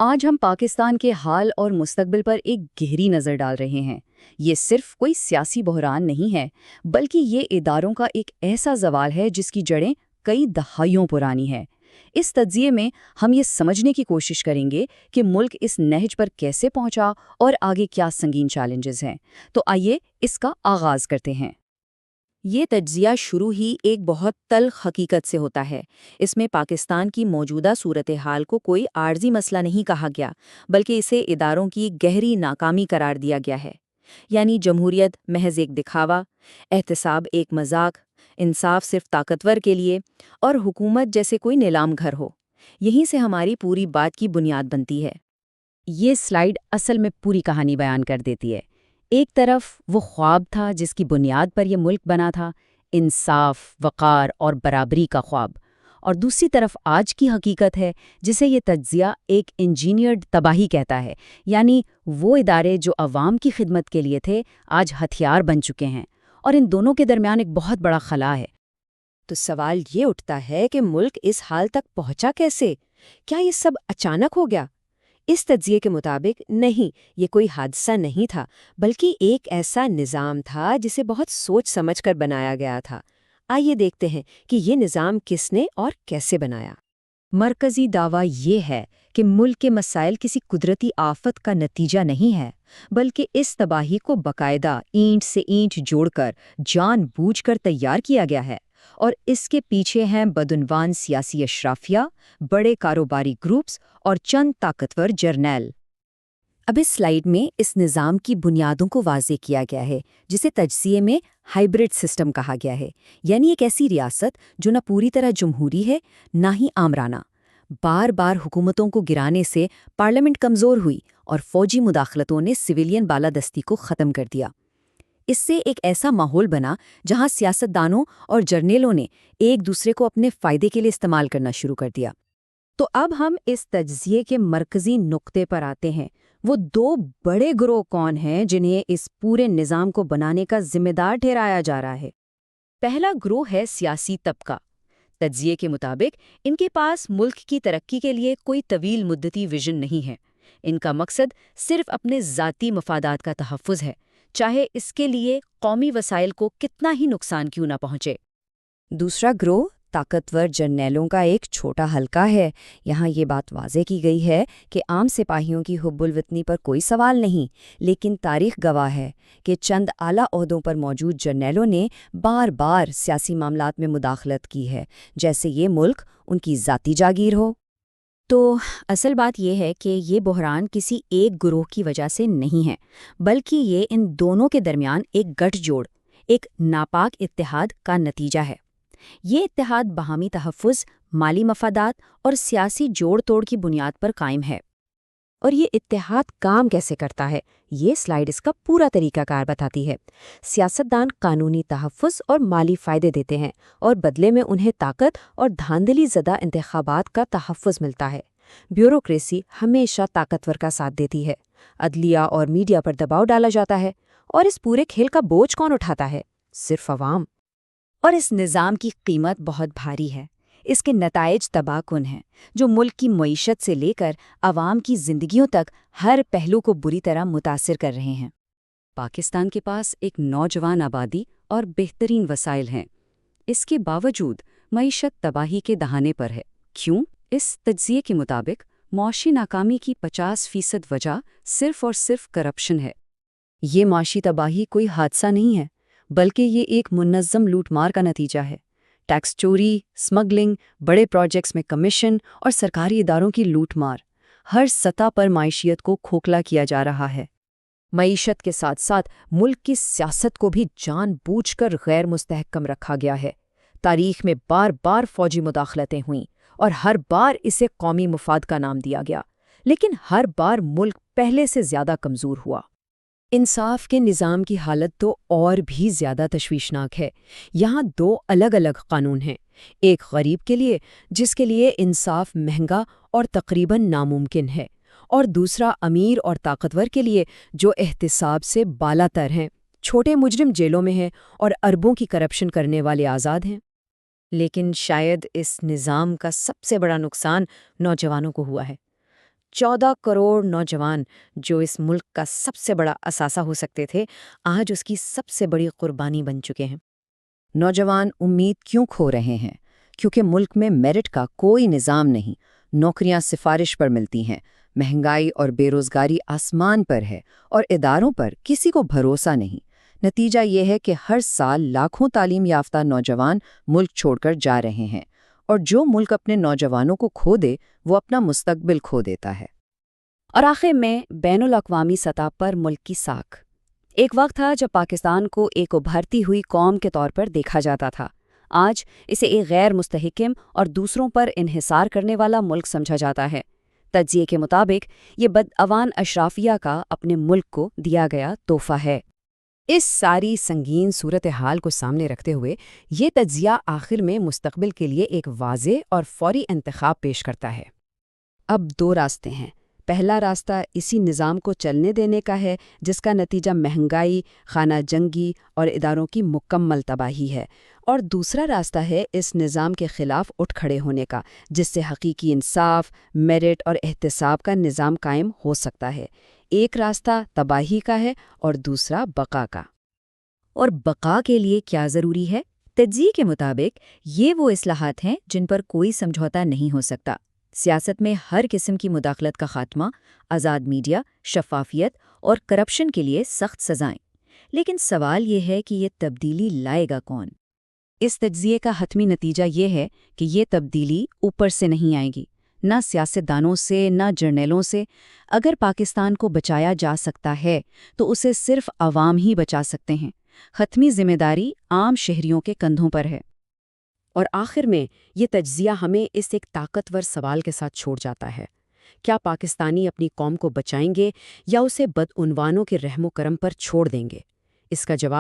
آج ہم پاکستان کے حال اور مستقبل پر ایک گہری نظر ڈال رہے ہیں۔ یہ صرف کوئی سیاسی بحران نہیں ہے، بلکہ یہ اداروں کا ایک ایسا زوال ہے جس کی جڑیں کئی دہائیوں پرانی ہیں۔ اس تجزیے میں ہم یہ سمجھنے کی کوشش کریں گے کہ ملک اس نہج پر کیسے پہنچا اور آگے کیا سنگین چیلنجز ہیں۔ تو آئیے اس کا آغاز کرتے ہیں۔ یہ تجزیہ شروع ہی ایک بہت تلخ حقیقت سے ہوتا ہے۔ اس میں پاکستان کی موجودہ صورتحال کو کوئی عارضی مسئلہ نہیں کہا گیا، بلکہ اسے اداروں کی گہری ناکامی قرار دیا گیا ہے۔ یعنی جمہوریت محض ایک دکھاوا، احتساب ایک مذاق، انصاف صرف طاقتور کے لیے، اور حکومت جیسے کوئی نیلام گھر ہو۔ یہیں سے ہماری پوری بات کی بنیاد بنتی ہے۔ یہ سلائیڈ اصل میں پوری کہانی بیان کر دیتی ہے۔ ایک طرف وہ خواب تھا جس کی بنیاد پر یہ ملک بنا تھا، انصاف، وقار اور برابری کا خواب، اور دوسری طرف آج کی حقیقت ہے جسے یہ تجزیہ ایک انجینئرڈ تباہی کہتا ہے۔ یعنی وہ ادارے جو عوام کی خدمت کے لیے تھے آج ہتھیار بن چکے ہیں، اور ان دونوں کے درمیان ایک بہت بڑا خلا ہے۔ تو سوال یہ اٹھتا ہے کہ ملک اس حال تک پہنچا کیسے؟ کیا یہ سب اچانک ہو گیا؟ اس تجزیے کے مطابق نہیں، یہ کوئی حادثہ نہیں تھا، بلکہ ایک ایسا نظام تھا جسے بہت سوچ سمجھ کر بنایا گیا تھا۔ آئیے دیکھتے ہیں کہ یہ نظام کس نے اور کیسے بنایا۔ مرکزی دعویٰ یہ ہے کہ ملک کے مسائل کسی قدرتی آفت کا نتیجہ نہیں ہے، بلکہ اس تباہی کو باقاعدہ اینٹ سے اینٹ جوڑ کر جان بوجھ کر تیار کیا گیا ہے، اور اس کے پیچھے ہیں بدعنوان سیاسی اشرافیہ، بڑے کاروباری گروپس اور چند طاقتور جرنیل۔ اب اس سلائیڈ میں اس نظام کی بنیادوں کو واضح کیا گیا ہے، جسے تجزیے میں ہائبرڈ سسٹم کہا گیا ہے۔ یعنی ایک ایسی ریاست جو نہ پوری طرح جمہوری ہے، نہ ہی آمرانہ۔ بار بار حکومتوں کو گرانے سے پارلیمنٹ کمزور ہوئی اور فوجی مداخلتوں نے سویلین بالادستی کو ختم کر دیا۔ اس سے ایک ایسا ماحول بنا جہاں سیاستدانوں اور جرنیلوں نے ایک دوسرے کو اپنے فائدے کے لیے استعمال کرنا شروع کر دیا۔ تو اب ہم اس تجزیے کے مرکزی نقطے پر آتے ہیں۔ وہ دو بڑے گروہ کون ہیں جنہیں اس پورے نظام کو بنانے کا ذمہ دار ٹھہرایا جا رہا ہے؟ پہلا گروہ ہے سیاسی طبقہ۔ تجزیے کے مطابق ان کے پاس ملک کی ترقی کے لیے کوئی طویل مدتی ویژن نہیں ہے۔ ان کا مقصد صرف اپنے ذاتی مفادات کا تحفظ ہے، چاہے اس کے لیے قومی وسائل کو کتنا ہی نقصان کیوں نہ پہنچے۔ دوسرا گروہ طاقتور جرنیلوں کا ایک چھوٹا حلقہ ہے۔ یہاں یہ بات واضح کی گئی ہے کہ عام سپاہیوں کی حب الوطنی پر کوئی سوال نہیں، لیکن تاریخ گواہ ہے کہ چند اعلیٰ عہدوں پر موجود جرنیلوں نے بار بار سیاسی معاملات میں مداخلت کی ہے، جیسے یہ ملک ان کی ذاتی جاگیر ہو۔ تو اصل بات یہ ہے کہ یہ بحران کسی ایک گروہ کی وجہ سے نہیں ہے، بلکہ یہ ان دونوں کے درمیان ایک گٹھ جوڑ، ایک ناپاک اتحاد کا نتیجہ ہے۔ یہ اتحاد باہمی تحفظ، مالی مفادات اور سیاسی جوڑ توڑ کی بنیاد پر قائم ہے۔ اور یہ اتحاد کام کیسے کرتا ہے؟ یہ سلائیڈ اس کا پورا طریقہ کار بتاتی ہے۔ سیاستدان قانونی تحفظ اور مالی فائدے دیتے ہیں، اور بدلے میں انہیں طاقت اور دھاندلی زدہ انتخابات کا تحفظ ملتا ہے۔ بیوروکریسی ہمیشہ طاقتور کا ساتھ دیتی ہے، عدلیہ اور میڈیا پر دباؤ ڈالا جاتا ہے، اور اس پورے کھیل کا بوجھ کون اٹھاتا ہے؟ صرف عوام۔ اور اس نظام کی قیمت بہت بھاری ہے۔ اس کے نتائج تباہ کن ہیں، جو ملک کی معیشت سے لے کر عوام کی زندگیوں تک ہر پہلو کو بری طرح متاثر کر رہے ہیں۔ پاکستان کے پاس ایک نوجوان آبادی اور بہترین وسائل ہیں۔ اس کے باوجود معیشت تباہی کے دہانے پر ہے۔ کیوں؟ اس تجزیے کے مطابق معاشی ناکامی کی 50% وجہ صرف اور صرف کرپشن ہے۔ یہ معاشی تباہی کوئی حادثہ نہیں ہے، بلکہ یہ ایک منظم لوٹ مار کا نتیجہ ہے۔ ٹیکس چوری، اسمگلنگ، بڑے پروجیکٹس میں کمیشن اور سرکاری اداروں کی لوٹ مار، ہر سطح پر معیشیت کو کھوکھلا کیا جا رہا ہے۔ معیشت کے ساتھ ساتھ ملک کی سیاست کو بھی جان بوجھ کر غیر مستحکم رکھا گیا ہے۔ تاریخ میں بار بار فوجی مداخلتیں ہوئیں، اور ہر بار اسے قومی مفاد کا نام دیا گیا، لیکن ہر بار ملک پہلے سے زیادہ کمزور ہوا۔ انصاف کے نظام کی حالت تو اور بھی زیادہ تشویشناک ہے۔ یہاں دو الگ الگ قانون ہیں، ایک غریب کے لیے جس کے لیے انصاف مہنگا اور تقریباً ناممکن ہے، اور دوسرا امیر اور طاقتور کے لیے جو احتساب سے بالا تر ہیں۔ چھوٹے مجرم جیلوں میں ہیں اور اربوں کی کرپشن کرنے والے آزاد ہیں۔ لیکن شاید اس نظام کا سب سے بڑا نقصان نوجوانوں کو ہوا ہے۔ 14 کروڑ نوجوان جو اس ملک کا سب سے بڑا اثاثہ ہو سکتے تھے، آج اس کی سب سے بڑی قربانی بن چکے ہیں۔ نوجوان امید کیوں کھو رہے ہیں؟ کیونکہ ملک میں میرٹ کا کوئی نظام نہیں، نوکریاں سفارش پر ملتی ہیں، مہنگائی اور بے روزگاری آسمان پر ہے، اور اداروں پر کسی کو بھروسہ نہیں۔ نتیجہ یہ ہے کہ ہر سال لاکھوں تعلیم یافتہ نوجوان ملک چھوڑ کر جا رہے ہیں، اور جو ملک اپنے نوجوانوں کو کھو دے وہ اپنا مستقبل کھو دیتا ہے۔ اور آخر میں بین الاقوامی سطح پر ملک کی ساکھ۔ ایک وقت تھا جب پاکستان کو ایک ابھرتی ہوئی قوم کے طور پر دیکھا جاتا تھا۔ آج اسے ایک غیر مستحکم اور دوسروں پر انحصار کرنے والا ملک سمجھا جاتا ہے۔ تجزیے کے مطابق یہ بدعنوان اشرافیہ کا اپنے ملک کو دیا گیا تحفہ ہے۔ اس ساری سنگین صورتحال کو سامنے رکھتے ہوئے یہ تجزیہ آخر میں مستقبل کے لیے ایک واضح اور فوری انتخاب پیش کرتا ہے۔ اب دو راستے ہیں۔ پہلا راستہ اسی نظام کو چلنے دینے کا ہے جس کا نتیجہ مہنگائی، خانہ جنگی اور اداروں کی مکمل تباہی ہے، اور دوسرا راستہ ہے اس نظام کے خلاف اٹھ کھڑے ہونے کا، جس سے حقیقی انصاف، میرٹ اور احتساب کا نظام قائم ہو سکتا ہے۔ ایک راستہ تباہی کا ہے اور دوسرا بقا کا۔ اور بقا کے لیے کیا ضروری ہے؟ تجزیے کے مطابق یہ وہ اصلاحات ہیں جن پر کوئی سمجھوتا نہیں ہو سکتا۔ سیاست میں ہر قسم کی مداخلت کا خاتمہ، آزاد میڈیا، شفافیت اور کرپشن کے لیے سخت سزائیں۔ لیکن سوال یہ ہے کہ یہ تبدیلی لائے گا کون؟ اس تجزیے کا حتمی نتیجہ یہ ہے کہ یہ تبدیلی اوپر سے نہیں آئے گی، نہ سیاستدانوں سے، نہ جرنیلوں سے۔ اگر پاکستان کو بچایا جا سکتا ہے تو اسے صرف عوام ہی بچا سکتے ہیں۔ حتمی ذمہ داری عام شہریوں کے کندھوں پر ہے۔ اور آخر میں یہ تجزیہ ہمیں اس ایک طاقتور سوال کے ساتھ چھوڑ جاتا ہے: کیا پاکستانی اپنی قوم کو بچائیں گے یا اسے بدعنوانوں کے رحم و کرم پر چھوڑ دیں گے؟ اس کا جواب